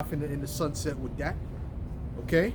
off in the sunset with that. Okay.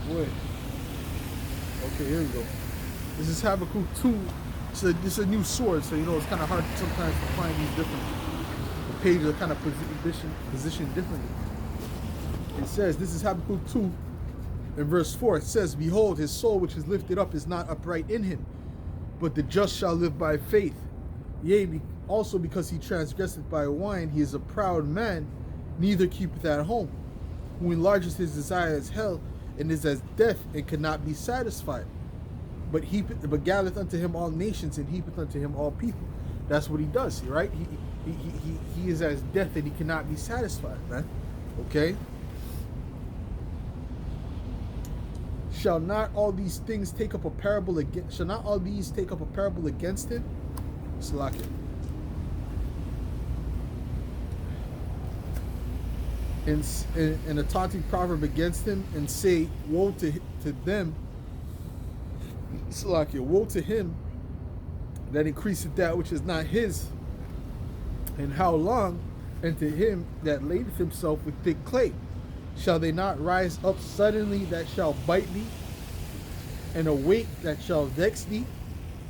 Boy. Okay, here we go. This is Habakkuk 2. So this is a new sword, so it's kind of hard sometimes to find these different pages are kind of positioned differently. It says, this is Habakkuk 2 in verse 4. It says, behold, his soul which is lifted up is not upright in him, but the just shall live by faith. Yea, also because he transgresseth by wine, he is a proud man, neither keepeth at home, who enlarges his desire as hell, and is as death, and cannot be satisfied. But gathereth unto him all nations, and heapeth unto him all people. That's what he does, right? He is as death, and he cannot be satisfied, man. Okay. Shall not all these things take up a parable against? Shall not all these take up a parable against him? Slack it. In a taunting proverb against him, and say, woe to them, woe to him that increaseth that which is not his, and how long? And to him that ladeth himself with thick clay. Shall they not rise up suddenly that shall bite thee, and awake that shall vex thee,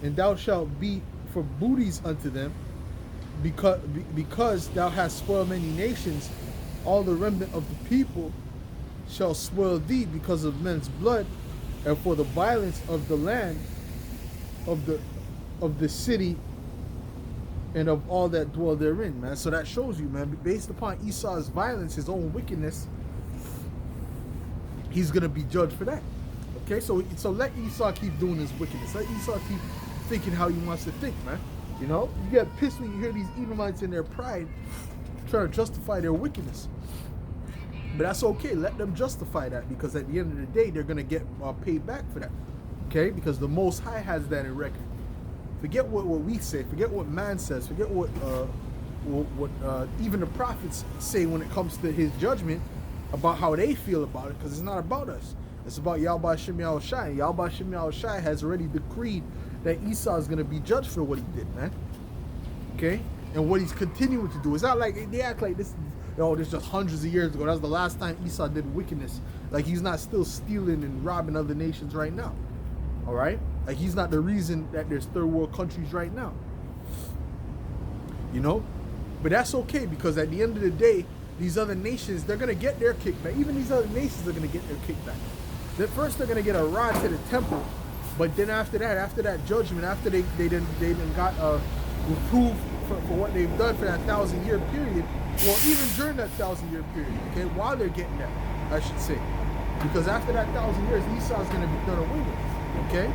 and thou shalt be for booties unto them, because thou hast spoiled many nations. All the remnant of the people shall spoil thee because of men's blood, and for the violence of the land, of the city, and of all that dwell therein, man. So that shows you, man, based upon Esau's violence, his own wickedness, he's gonna be judged for that. Okay, so let Esau keep doing his wickedness. Let Esau keep thinking how he wants to think, man. You get pissed when you hear these Edomites in their pride trying to justify their wickedness. But that's okay. Let them justify that, because at the end of the day, they're going to get paid back for that. Okay? Because the Most High has that in record. Forget what we say. Forget what man says. Forget what even the prophets say when it comes to his judgment about how they feel about it, because it's not about us. It's about Yahweh Hashem Yahushai. Yahweh Hashem Yahushai has already decreed that Esau is going to be judged for what he did, man. Okay? And what he's continuing to do. It's not like they act like this is just hundreds of years ago. That's the last time Esau did wickedness. Like, he's not still stealing and robbing other nations right now. All right? Like, he's not the reason that there's third world countries right now. But that's okay, because at the end of the day, these other nations, they're going to get their kickback. Even these other nations are going to get their kickback. First, they're going to get a rod to the temple But then after that judgment, after they didn't got reproved for what they've done for that 1,000-year period, or even during that 1,000-year period, okay, while they're getting that, I should say, because after that 1,000 years, Esau's going to be done away with, okay.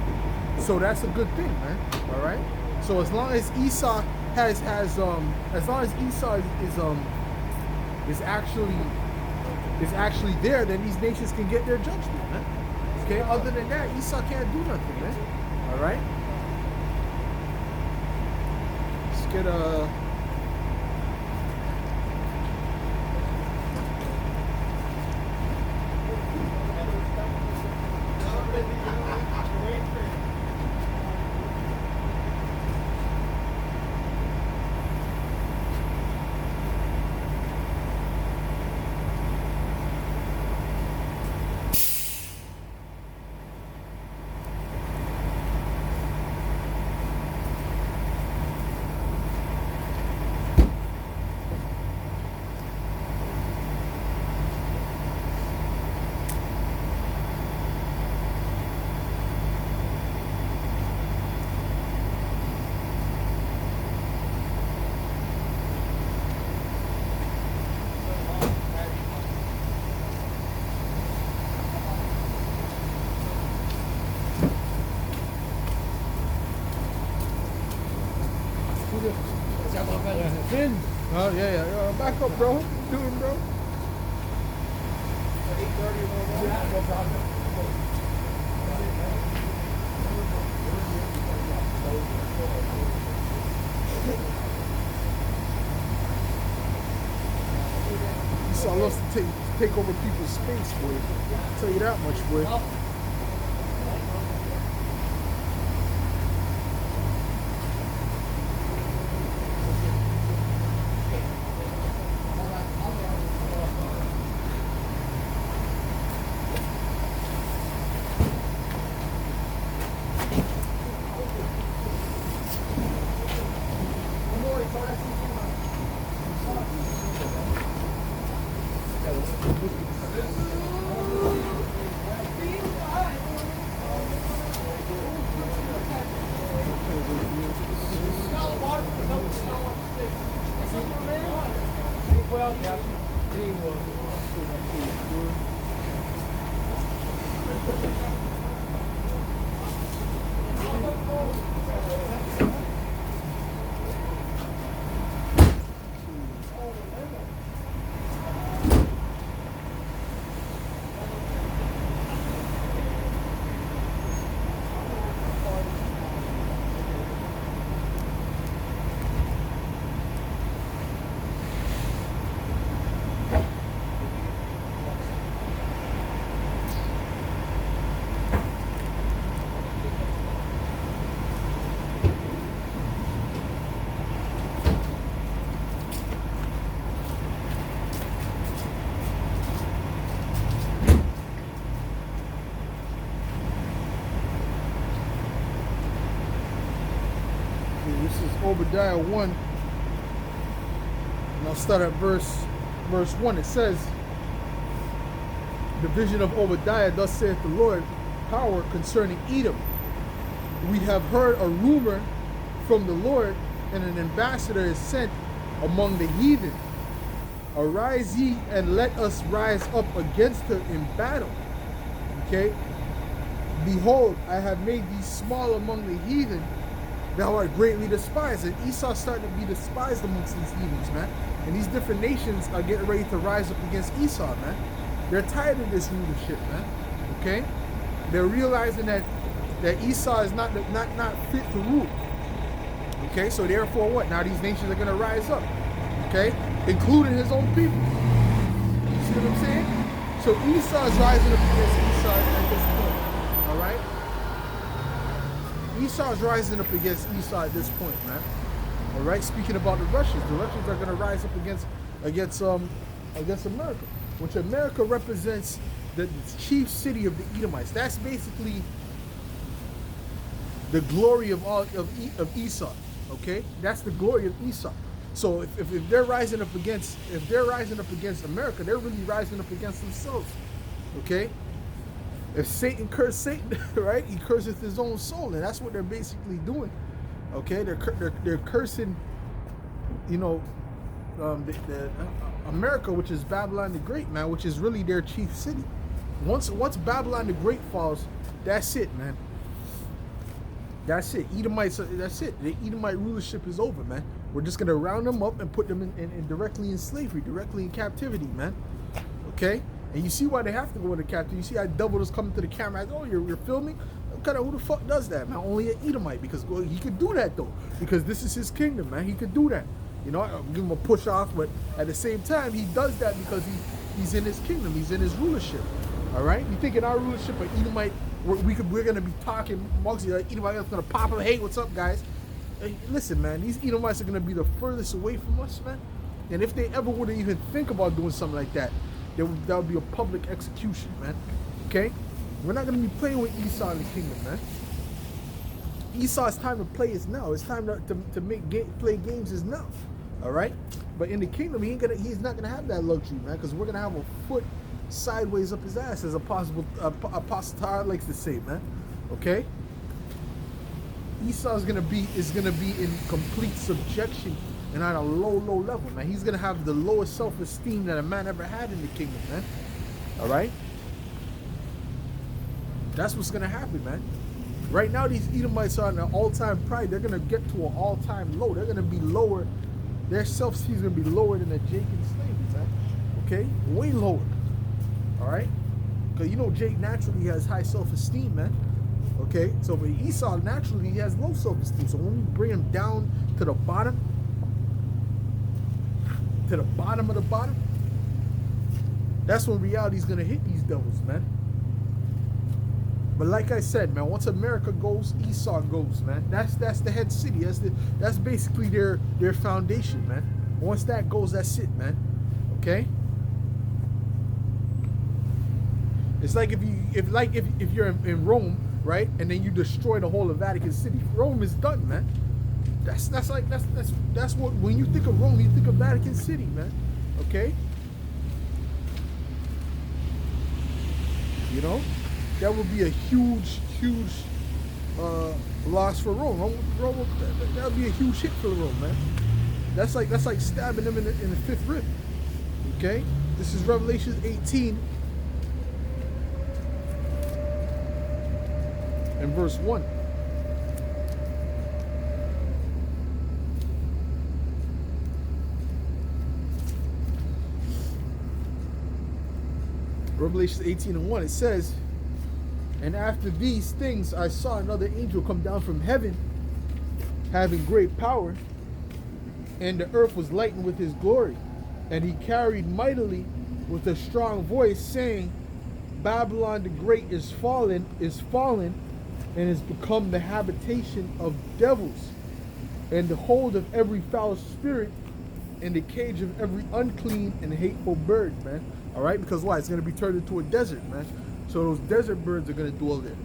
So that's a good thing, man. All right. So as long as Esau as long as Esau is actually there, then these nations can get their judgment, man. Okay. Other than that, Esau can't do nothing, man. All right. Let's get a. Oh yeah. Back up, bro. Doing, bro. 8:30 no problem. Esau loves to take over people's space, boy. I'll tell you that much, boy. This is Obadiah 1, and I'll start at verse 1. It says, the vision of Obadiah, thus saith the Lord, power concerning Edom. We have heard a rumor from the Lord, and an ambassador is sent among the heathen. Arise ye, and let us rise up against her in battle. Okay? Behold, I have made thee small among the heathen, thou art greatly despised. And Esau's starting to be despised amongst these heathens, man. And these different nations are getting ready to rise up against Esau, man. They're tired of this rulership, man. Okay? They're realizing that Esau is not fit to rule. Okay? So therefore what? Now these nations are going to rise up. Okay? Including his own people. You see what I'm saying? So Esau is rising up against Esau at this point. Alright? Esau is rising up against Esau at this point, man. All right. Speaking about the Russians are going to rise up against America, which America represents the chief city of the Edomites. That's basically the glory of Esau. Okay, that's the glory of Esau. So if they're rising up against America, they're really rising up against themselves. Okay. If Satan cursed Satan, right, he curseth his own soul, and that's what they're basically doing. Okay, they're cursing, you know, the America, which is Babylon the Great, man, which is really their chief city. Once Babylon the Great falls, that's it, man. That's it. Edomites, that's it. The Edomite rulership is over, man. We're just gonna round them up and put them in directly in slavery, directly in captivity, man. Okay? And you see why they have to go into captivity. You see how devil is coming to the camera, oh, you're filming? Who the fuck does that, man? Only an Edomite, because well, he could do that though, because this is his kingdom, man. He could do that. You know, I'll give him a push off, but at the same time, he does that because he's in his kingdom, he's in his rulership. All right? You think in our rulership, an Edomite, we're gonna be talking amongst you, Edomite gonna pop up, hey, what's up, guys? Hey, listen, man, these Edomites are gonna be the furthest away from us, man. And if they ever would even think about doing something like that, that would be a public execution, man. Okay? We're not gonna be playing with Esau in the kingdom, man. Esau's time to play is now. It's time to play games is now. All right? But in the kingdom, he's not gonna have that luxury, man, because we're gonna have a foot sideways up his ass, as Apostle Tar likes to say, man. Okay? Esau is gonna be in complete subjection and on a low level, man. He's gonna have the lowest self-esteem that a man ever had in the kingdom, man. All right? That's what's gonna happen, man. Right now, these Edomites are in an all-time pride. They're gonna get to an all-time low. They're gonna be lower. Their self-esteem is gonna be lower than the Jake and slaves, man. Okay? Way lower. All right? Because you know Jake naturally has high self-esteem, man. Okay? So but Esau naturally he has low self-esteem. So when we bring him down to the bottom of the bottom, that's when reality's gonna hit these devils, man. But like I said, man, once America goes, Esau goes, man. That's the head city. That's basically their foundation, man. Once that goes, that's it, man. Okay? It's like if you're in Rome, right, and then you destroy the whole of Vatican City, Rome is done, man. That's what when you think of Rome, you think of Vatican City, man. Okay? You know, that would be a huge loss for Rome. That would be a huge hit for Rome, man. That's like stabbing them in the fifth rib. Okay? This is Revelation 18. And verse 1. Revelation 18 and 1, it says, and after these things I saw another angel come down from heaven, having great power, and the earth was lightened with his glory. And he carried mightily with a strong voice, saying, Babylon the Great is fallen, and has become the habitation of devils, and the hold of every foul spirit, and the cage of every unclean and hateful bird, man. All right, because why? It's going to be turned into a desert, man. So those desert birds are going to dwell there.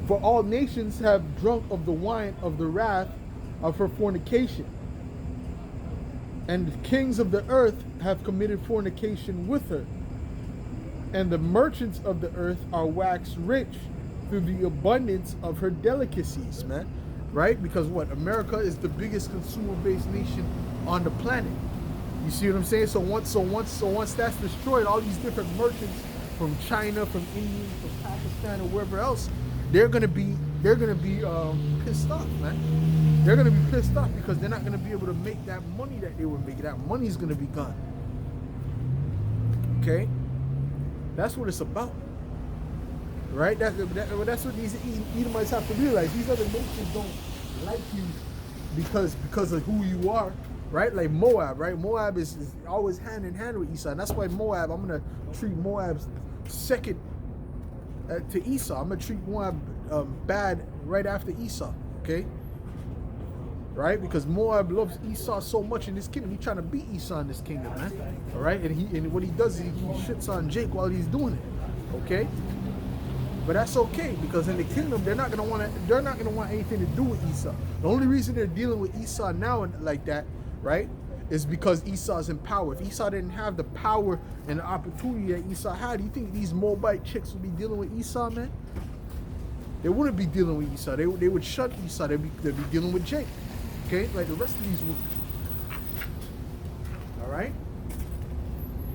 For all nations have drunk of the wine of the wrath of her fornication, and the kings of the earth have committed fornication with her, and the merchants of the earth are waxed rich through the abundance of her delicacies, man. Right? Because what? America is the biggest consumer-based nation on the planet. You see what I'm saying? So once that's destroyed, all these different merchants from China, from India, from Pakistan, or wherever else, they're gonna be pissed off, man. They're gonna be pissed off because they're not gonna be able to make that money that they were making. That money's gonna be gone. Okay, that's what it's about, right? That's what these Edomites have to realize. These other nations don't like you because of who you are. Right, like Moab, right? Moab is always hand in hand with Esau, and that's why Moab. I'm gonna treat Moab second to Esau. I'm gonna treat Moab bad right after Esau. Okay, right? Because Moab loves Esau so much in this kingdom. He's trying to beat Esau in this kingdom, man. All right, and what he does is he shits on Jake while he's doing it. Okay, but that's okay because in the kingdom they're not gonna want anything to do with Esau. The only reason they're dealing with Esau now and like that, right, is because Esau's in power. If Esau didn't have the power and the opportunity that Esau had, you think these Moabite chicks would be dealing with Esau, man? They wouldn't be dealing with Esau. They would shut Esau. They'd be dealing with Jake. Okay? Like the rest of these women. All right?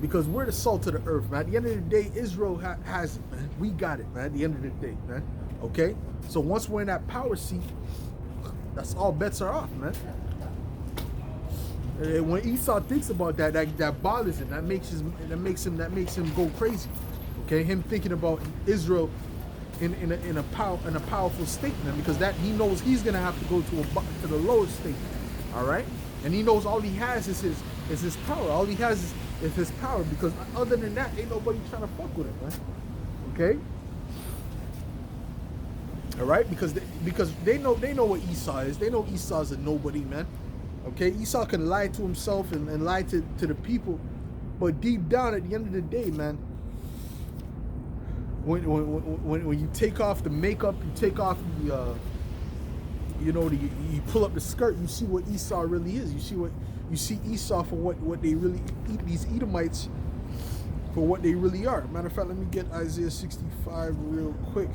Because we're the salt of the earth, man. At the end of the day, Israel has it, man. We got it, man. At the end of the day, man. Okay? So once we're in that power seat, that's all bets are off, man. And when Esau thinks about that bothers him. That makes him go crazy. Okay? Him thinking about Israel in a powerful state, man, because that he knows he's gonna have to go to the lowest state. All right? And he knows all he has is his power. All he has is his power, because other than that, ain't nobody trying to fuck with him, man. Okay? All right? Because they know what Esau is. They know Esau's a nobody, man. Okay? Esau can lie to himself and lie to the people, but deep down, at the end of the day, man, when you take off the makeup, you take off the you pull up the skirt, you see what Esau really is. You see Esau for what they really eat, these Edomites, for what they really are. Matter of fact, let me get Isaiah 65 real quick.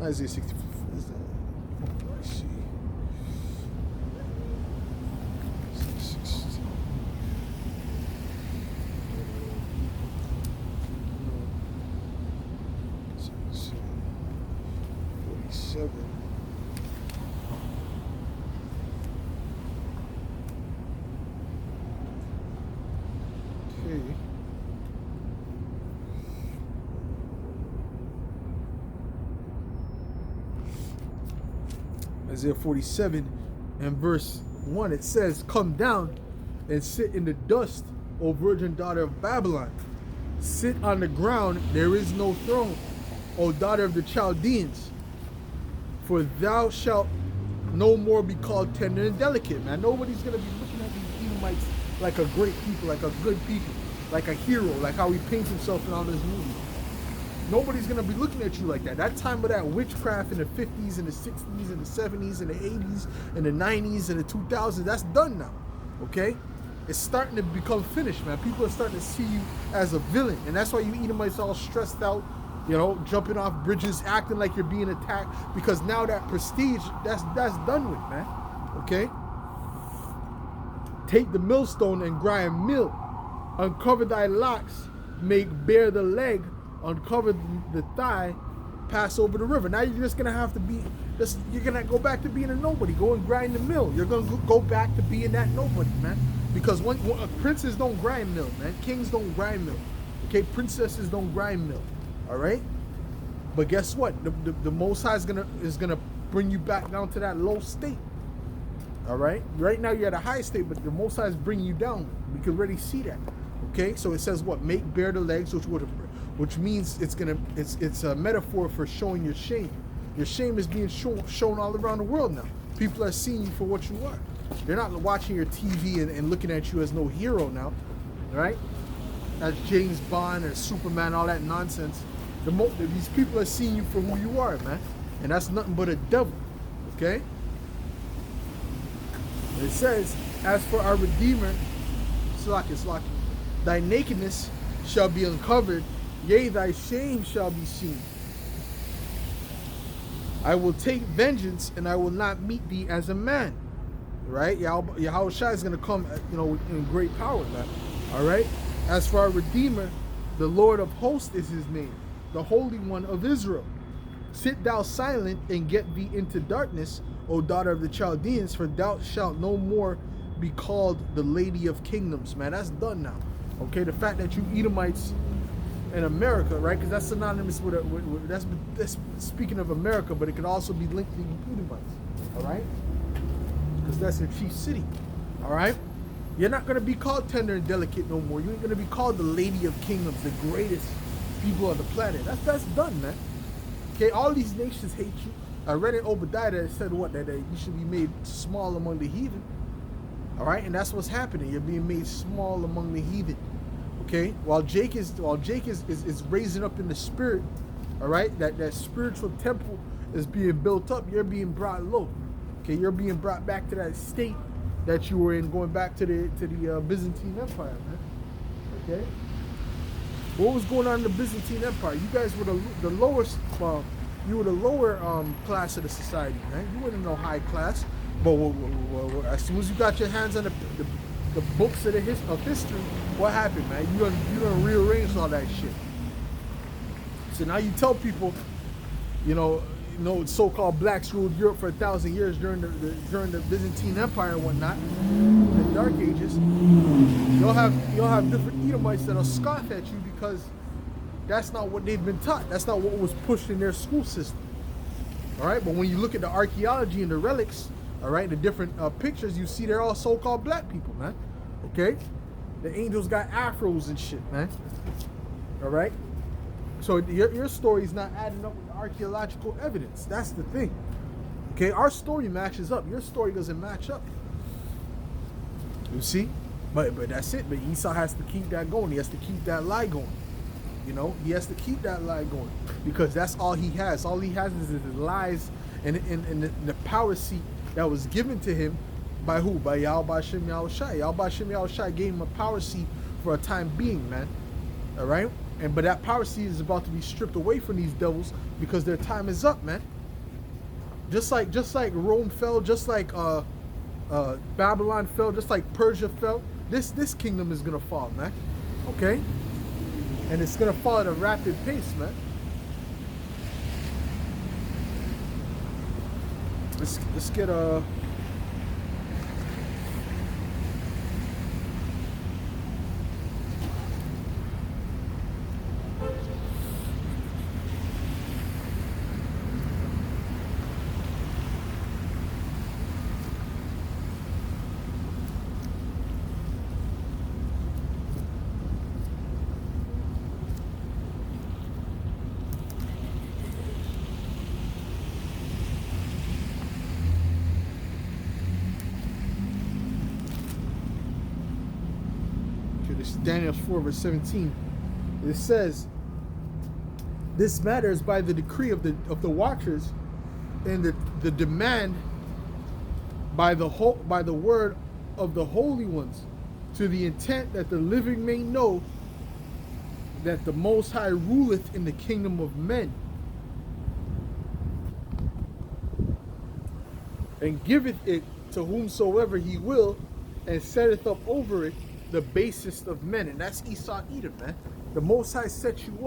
Isaiah 65 is that? Let's see. 47. Okay. Isaiah 47 and verse 1, it says, "Come down and sit in the dust, O virgin daughter of Babylon. Sit on the ground, there is no throne, O daughter of the Chaldeans. For thou shalt no more be called tender and delicate." Man, nobody's going to be looking at these Edomites like a great people, like a good people, like a hero, like how he paints himself in all his movies. Nobody's going to be looking at you like that. That time of that witchcraft in the 50s and the 60s and the 70s and the 80s and the 90s and the 2000s, that's done now, okay? It's starting to become finished, man. People are starting to see you as a villain, and that's why you Edomites all stressed out, you know, jumping off bridges, acting like you're being attacked, because now that prestige, that's done with, man, okay? Take the millstone and grind mill. Uncover thy locks, make bare the leg, uncover the thigh, pass over the river. Now you're just gonna have to be, you're gonna go back to being a nobody. Go and grind the mill. You're gonna go back to being that nobody, man. Because when princes don't grind mill, man. Kings don't grind mill. Okay, princesses don't grind mill. All right. But guess what? The Most High is gonna bring you back down to that low state. All right. Right now you're at a high state, but the Most High is bringing you down. We can already see that. Okay. So it says what? Make bare the legs, which means it's a metaphor for showing your shame. Your shame is being shown all around the world now. People are seeing you for what you are. They're not watching your TV and looking at you as no hero now, right? As James Bond or Superman, all that nonsense. These people are seeing you for who you are, man. And that's nothing but a devil, okay? And it says, as for our Redeemer, Slaki, thy nakedness shall be uncovered, yea, thy shame shall be seen. I will take vengeance, and I will not meet thee as a man. Right? Yahushua is going to come, in great power, man. All right? As for our Redeemer, the Lord of hosts is his name, the Holy One of Israel. Sit thou silent and get thee into darkness, O daughter of the Chaldeans, for thou shalt no more be called the Lady of Kingdoms, man. That's done now. Okay? The fact that you Edomites in America, right? Because that's synonymous with that's speaking of America, but it could also be linked to Edomites. All right? Because that's their chief city. All right? You're not going to be called tender and delicate no more. You ain't going to be called the Lady of Kingdoms, the greatest people on the planet. That's done, man. Okay, all these nations hate you. I read in Obadiah that it said what? That you should be made small among the heathen. All right? And that's what's happening. You're being made small among the heathen. Okay? While Jake is raising up in the spirit, all right? That spiritual temple is being built up. You're being brought low. Okay, you're being brought back to that state that you were in, going back to the Byzantine Empire, man. Okay. What was going on in the Byzantine Empire? You guys were the lowest. You were the lower class of the society, man. You weren't in no high class. But as soon as you got your hands on the books of history, what happened, man? You done rearranged all that shit. So now you tell people, you know, so-called blacks ruled Europe for 1,000 years during the Byzantine Empire and whatnot, the Dark Ages. You'll have different Edomites that'll scoff at you because that's not what they've been taught. That's not what was pushed in their school system. All right, but when you look at the archaeology and the relics, all right, the different pictures, you see they're all so-called black people, man. Okay, the angels got afros and shit, man. All right, so your story's not adding up with the archaeological evidence. That's the thing. Okay, our story matches up. Your story doesn't match up. You see, but that's it. But Esau has to keep that going. He has to keep that lie going. You know, he has to keep that lie going because that's all he has. All he has is his lies and the power seat that was given to him by who? By Yahweh Hashem Yahushai. Yahweh Hashem Yahushai gave him a power seat for a time being, man. All right? But that power seat is about to be stripped away from these devils because their time is up, man. Just like Rome fell, just like Babylon fell, just like Persia fell, this kingdom is gonna fall, man. Okay? And it's gonna fall at a rapid pace, man. Let's get a Daniel 4 verse 17. It says, "This matter is by the decree of the watchers, and the demand by the word of the holy ones, to the intent that the living may know that the Most High ruleth in the kingdom of men, and giveth it to whomsoever he will, and setteth up over it the basest of men." And that's Esau Edom, man. The Most High set you